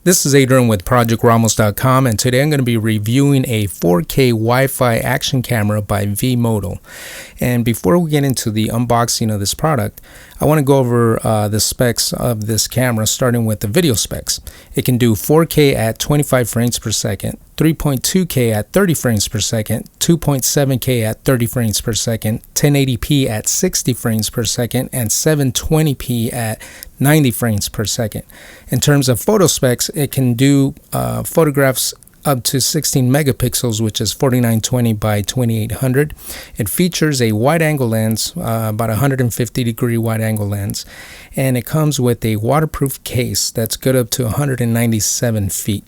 This is Adrian with ProjectRamos.com, and today I'm going to be reviewing a 4K Wi-Fi action camera by Vmotal. And before we get into the unboxing of this product, I want to go over the specs of this camera, starting with the video specs. It can do 4K at 25 frames per second, 3.2K at 30 frames per second, 2.7K at 30 frames per second, 1080p at 60 frames per second, and 720p at 90 frames per second. In terms of photo specs, it can do photographs up to 16 megapixels, which is 4920 by 2800. It features a wide-angle lens, about 150-degree wide-angle lens, and it comes with a waterproof case that's good up to 197 feet.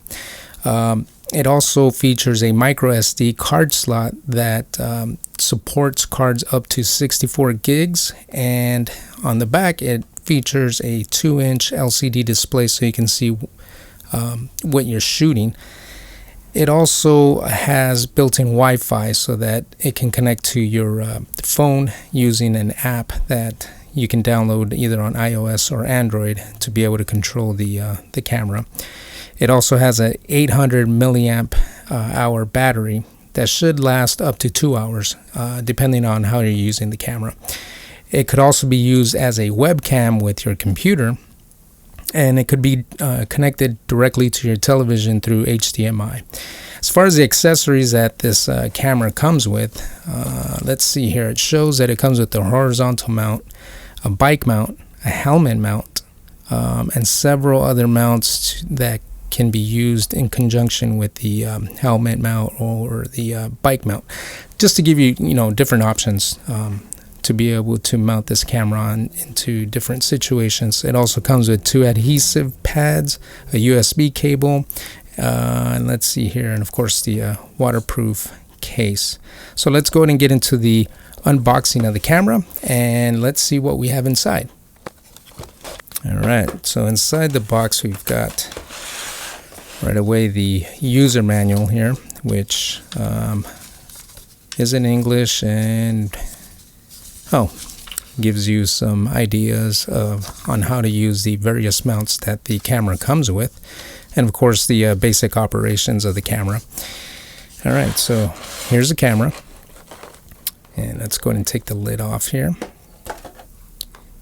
It also features a micro SD card slot that supports cards up to 64 gigs, and on the back it features a 2-inch LCD display so you can see what you're shooting. It also has built-in Wi-Fi so that it can connect to your phone using an app that you can download either on iOS or Android to be able to control the camera. It also has an 800 milliamp hour battery that should last up to 2 hours, depending on how you're using the camera. It could also be used as a webcam with your computer, and it could be connected directly to your television through HDMI. As far as the accessories that this camera comes with, let's see here. It shows that it comes with a horizontal mount, a bike mount, a helmet mount, and several other mounts that can be used in conjunction with the helmet mount or the bike mount, just to give you, different options to be able to mount this camera on into different situations. It also comes with 2 adhesive pads, a USB cable, and let's see here, and of course the waterproof case. So let's go ahead and get into the unboxing of the camera, and let's see what we have inside. Alright, so inside the box we've got right away the user manual here, which is in English and gives you some ideas on how to use the various mounts that the camera comes with, and of course the basic operations of the camera. Alright, so here's the camera, and let's go ahead and take the lid off here.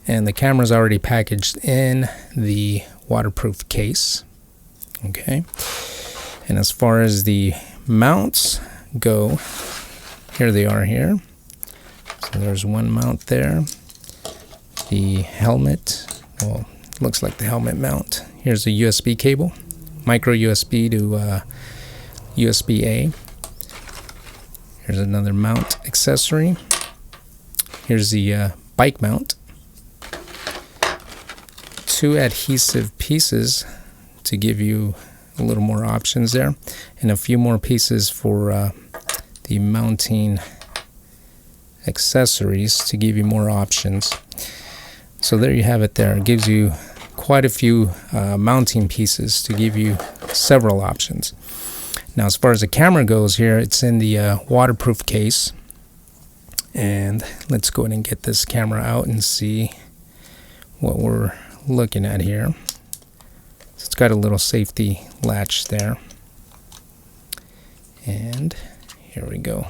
And the camera is already packaged in the waterproof case. Okay, and as far as the mounts go, here they are here. So there's one mount there. The helmet, well, it looks like the helmet mount. Here's a USB cable, micro USB to USB-A. Here's another mount accessory. Here's the bike mount. 2 adhesive pieces to give you a little more options there, and a few more pieces for the mounting accessories to give you more options. So there you have it there. It gives you quite a few mounting pieces to give you several options. Now as far as the camera goes here, it's in the waterproof case, and let's go ahead and get this camera out and see what we're looking at here. So it's got a little safety latch there, and here we go.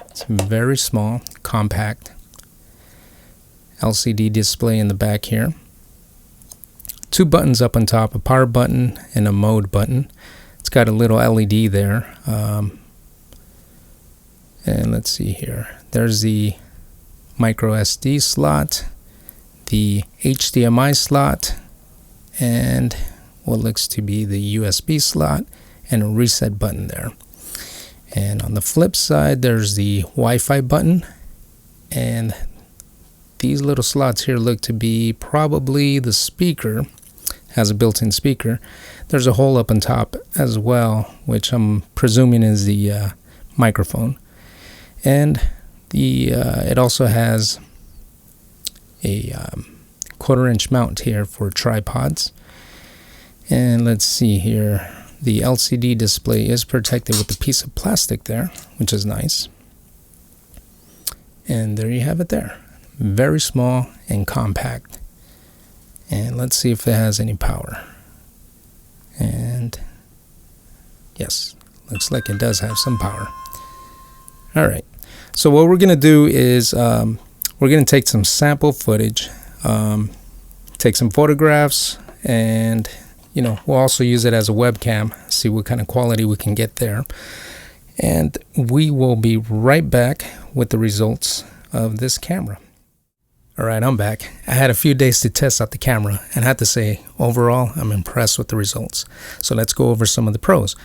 It's very small, compact LCD display in the back here. 2 buttons up on top, a power button and a mode button. It's got a little LED there. And let's see here. There's the micro SD slot, the HDMI slot, and what looks to be the USB slot, and a reset button there. And on the flip side, there's the Wi-Fi button, and these little slots here look to be probably the speaker. Has a built-in speaker. There's a hole up on top as well, which I'm presuming is the microphone. And it also has a 1/4-inch mount here for tripods. And let's see here. The LCD display is protected with a piece of plastic there, which is nice. And there you have it there. Very small and compact. And let's see if it has any power. And yes, looks like it does have some power. All right, so what we're gonna do is we're gonna take some sample footage, take some photographs, and we'll also use it as a webcam, see what kind of quality we can get there. And we will be right back with the results of this camera. All right, I'm back. I had a few days to test out the camera, and I have to say, overall, I'm impressed with the results. So let's go over some of the pros.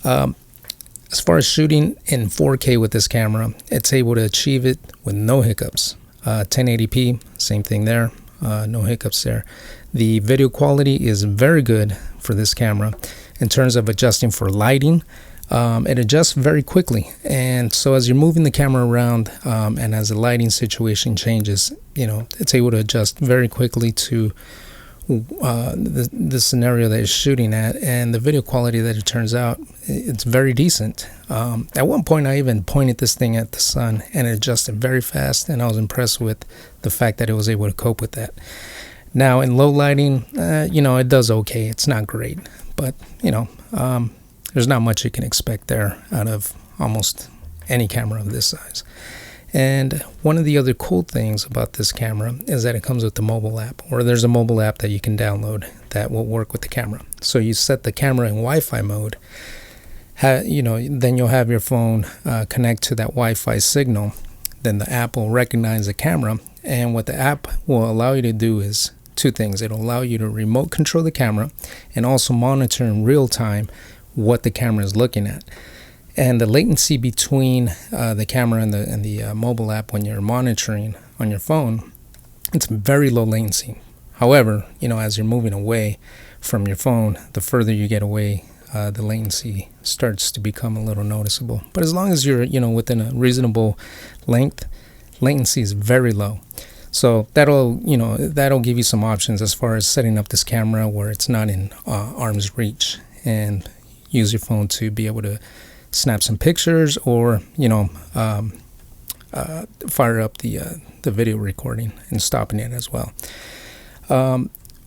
As far as shooting in 4K with this camera, it's able to achieve it with no hiccups. 1080p, same thing there, no hiccups there. The video quality is very good for this camera. In terms of adjusting for lighting, it adjusts very quickly, and so as you're moving the camera around and as the lighting situation changes, it's able to adjust very quickly to the scenario that it's shooting at, and the video quality that it turns out, it's very decent. At one point I even pointed this thing at the sun and it adjusted very fast, and I was impressed with the fact that it was able to cope with that. Now in low lighting, it does okay. It's not great, but there's not much you can expect there out of almost any camera of this size. And one of the other cool things about this camera is that it comes with the mobile app, or there's a mobile app that you can download that will work with the camera. So you set the camera in Wi-Fi mode, then you'll have your phone connect to that Wi-Fi signal. Then the app will recognize the camera, and what the app will allow you to do is two things. It'll allow you to remote control the camera and also monitor in real time what the camera is looking at. And the latency between the camera and the mobile app when you're monitoring on your phone, it's very low latency. However, as you're moving away from your phone, the further you get away, the latency starts to become a little noticeable. But as long as you're within a reasonable length, latency is very low. So that'll give you some options as far as setting up this camera where it's not in arm's reach, and use your phone to be able to snap some pictures, or fire up the video recording and stopping it as well.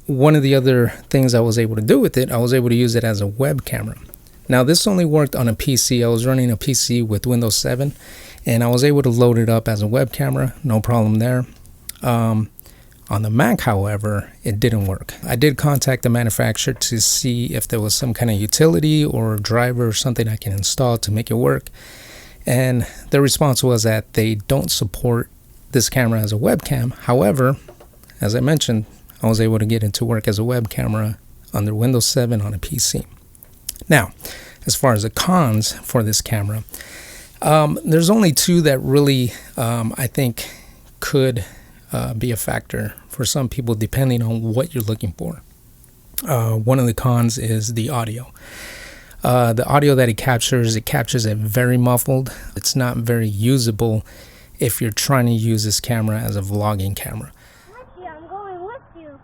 One of the other things I was able to do with it, I was able to use it as a web camera. Now this only worked on a PC. I was running a PC with Windows 7, and I was able to load it up as a web camera, no problem there. On the Mac, however, it didn't work. I did contact the manufacturer to see if there was some kind of utility or driver or something I can install to make it work. And their response was that they don't support this camera as a webcam. However, as I mentioned, I was able to get it to work as a web camera under Windows 7 on a PC. Now, as far as the cons for this camera, there's only two that really I think could be a factor for some people depending on what you're looking for. One of the cons is the audio. The audio that it captures it very muffled. It's not very usable if you're trying to use this camera as a vlogging camera. Richie, I'm going with you.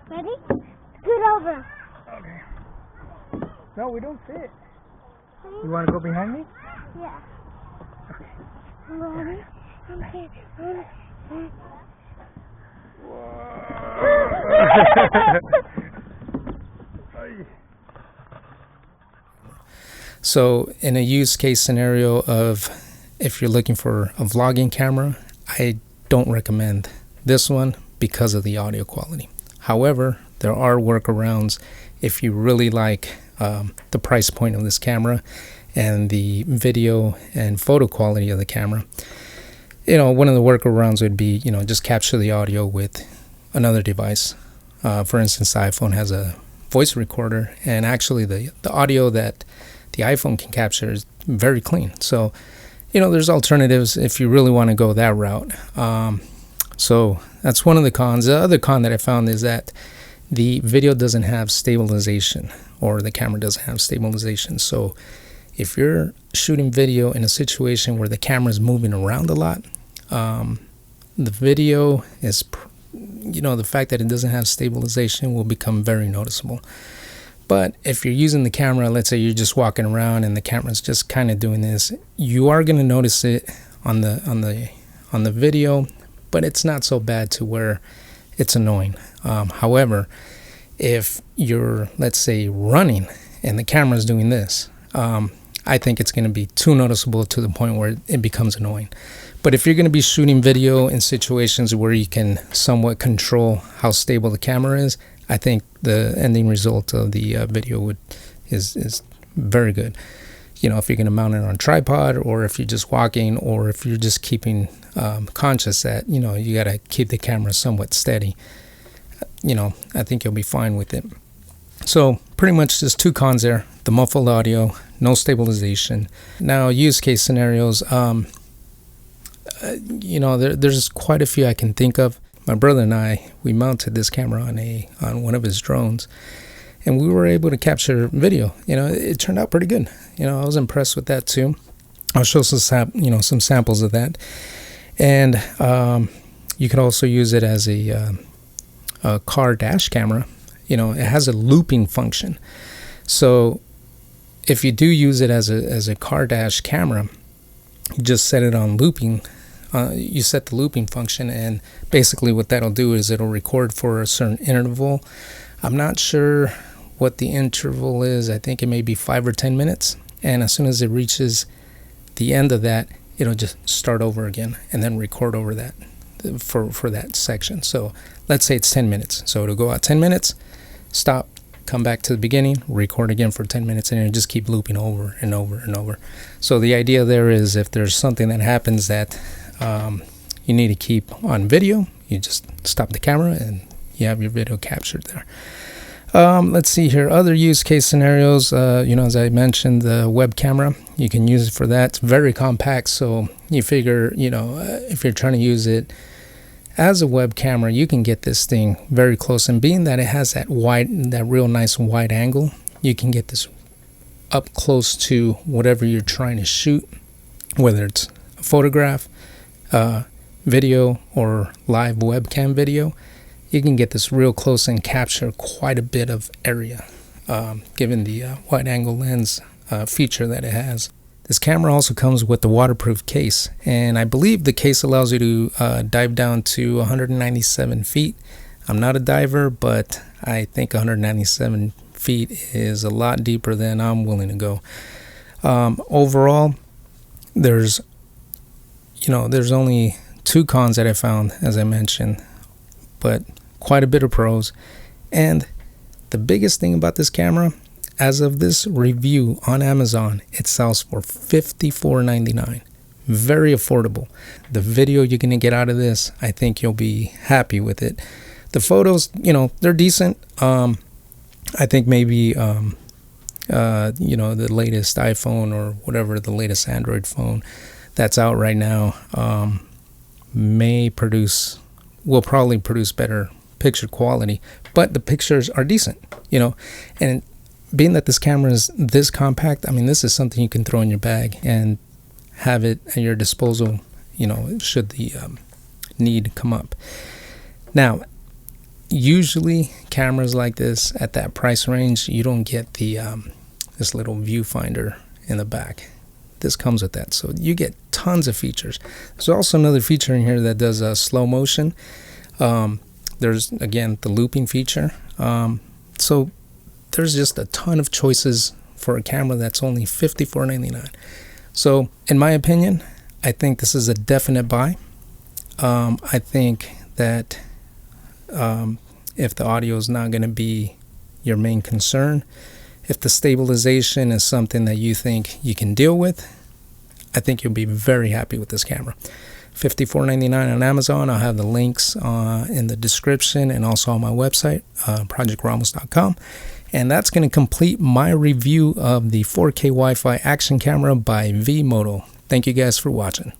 Ready? Scoot over. Okay. No, we don't fit. You want to go behind me? Yeah. Ready? Okay. So in a use case scenario of if you're looking for a vlogging camera, I don't recommend this one because of the audio quality. However, there are workarounds if you really like the price point of this camera and the video and photo quality of the camera. One of the workarounds would be, just capture the audio with another device. For instance, the iPhone has a voice recorder, and actually the audio that the iPhone can capture is very clean. So, there's alternatives if you really want to go that route. So that's one of the cons. The other con that I found is that the video doesn't have stabilization, or the camera doesn't have stabilization. So if you're shooting video in a situation where the camera is moving around a lot, the video is, the fact that it doesn't have stabilization will become very noticeable. But if you're using the camera, let's say you're just walking around and the camera's just kind of doing this, you are going to notice it on the video, but it's not so bad to where it's annoying. However, if you're, let's say, running and the camera's doing this, I think it's going to be too noticeable to the point where it becomes annoying. But if you're going to be shooting video in situations where you can somewhat control how stable the camera is, I think the ending result of the video is very good. You know, if you're going to mount it on a tripod, or if you're just walking, or if you're just keeping conscious that, you know, you got to keep the camera somewhat steady, you know, I think you'll be fine with it. So pretty much just two cons there: the muffled audio, no stabilization. Now, use case scenarios, you know, there's quite a few I can think of. My brother and I, we mounted this camera on one of his drones, and we were able to capture video. You know, it turned out pretty good. You know, I was impressed with that too. I'll show some samples of that. And you could also use it as a car dash camera. You know, it has a looping function. So if you do use it as a car dash camera, you just set it on looping. You set the looping function, and basically what that'll do is it'll record for a certain interval. I'm not sure what the interval is. I think it may be 5 or 10 minutes. And as soon as it reaches the end of that, it'll just start over again and then record over that for that section. So let's say it's 10 minutes. So it'll go out 10 minutes, stop, come back to the beginning, record again for 10 minutes, and it'll just keep looping over and over and over. So the idea there is, if there's something that happens that you need to keep on video, you just stop the camera and you have your video captured there. Let's see here, other use case scenarios. You know, as I mentioned, the web camera, you can use it for that. It's very compact, so you figure, you know, if you're trying to use it as a web camera, you can get this thing very close. And being that it has that real nice wide angle, you can get this up close to whatever you're trying to shoot, whether it's a photograph, video, or live webcam video. You can get this real close and capture quite a bit of area, given the wide angle lens feature that it has. This camera also comes with the waterproof case, and I believe the case allows you to dive down to 197 feet. I'm not a diver, but I think 197 feet is a lot deeper than I'm willing to go. Overall, there's only two cons that I found, as I mentioned, but quite a bit of pros. And the biggest thing about this camera, as of this review on Amazon, it sells for $54.99. Very affordable. The video you're going to get out of this, I think you'll be happy with it. The photos, you know, they're decent. I think maybe, you know, the latest iPhone or whatever, the latest Android phone that's out right now will probably produce better picture quality, but the pictures are decent, you know. And being that this camera is this compact, I mean, this is something you can throw in your bag and have it at your disposal, you know, should the need come up. Now, usually cameras like this at that price range, you don't get the this little viewfinder in the back. This comes with that, so you get tons of features. There's also another feature in here that does slow motion. There's, again, the looping feature. So there's just a ton of choices for a camera that's only $54.99. So in my opinion, I think this is a definite buy. I think that if the audio is not going to be your main concern, if the stabilization is something that you think you can deal with, I think you'll be very happy with this camera. $54.99 on Amazon. I'll have the links in the description and also on my website, projectramos.com. And that's going to complete my review of the 4K Wi-Fi action camera by Vmotal. Thank you guys for watching.